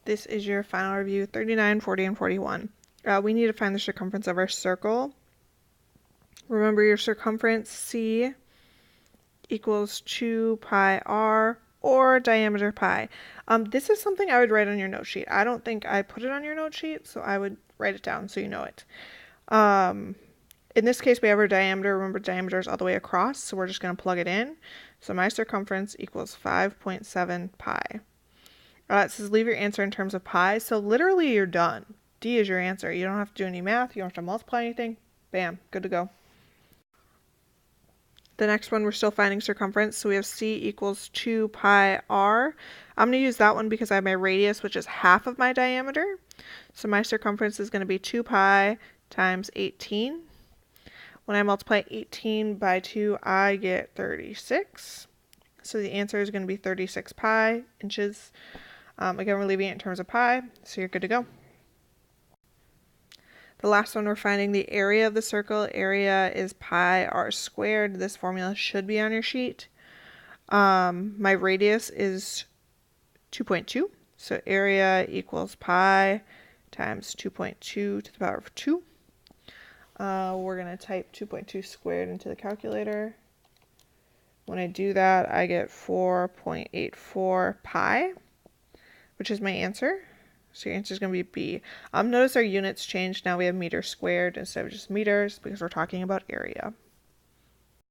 This is your final review, 39, 40, and 41. We need to find the circumference of our circle. Remember your circumference, C, equals 2 pi r, or diameter pi. This is something I would write on your note sheet. I don't think I put it on your note sheet, so I would write it down so you know it. In this case, we have our diameter. Remember, diameter is all the way across, so we're just going to plug it in. So my circumference equals 5.7 pi. It says leave your answer in terms of pi, so literally you're done. D is your answer. You don't have to do any math. You don't have to multiply anything. Bam, good to go. The next one, we're still finding circumference, so we have C equals 2 pi r. I'm going to use that one because I have my radius, which is half of my diameter. So my circumference is going to be 2 pi times 18. When I multiply 18 by 2, I get 36. So the answer is going to be 36 pi inches. Again, we're leaving it in terms of pi, so you're good to go. The last one, we're finding the area of the circle. Area is pi r squared. This formula should be on your sheet. My radius is 2.2. So area equals pi times 2.2 to the power of 2. We're going to type 2.2 squared into the calculator. When I do that, I get 4.84 pi, which is my answer. So your answer is going to be B. Notice our units changed. Now we have meters squared instead of just meters because we're talking about area.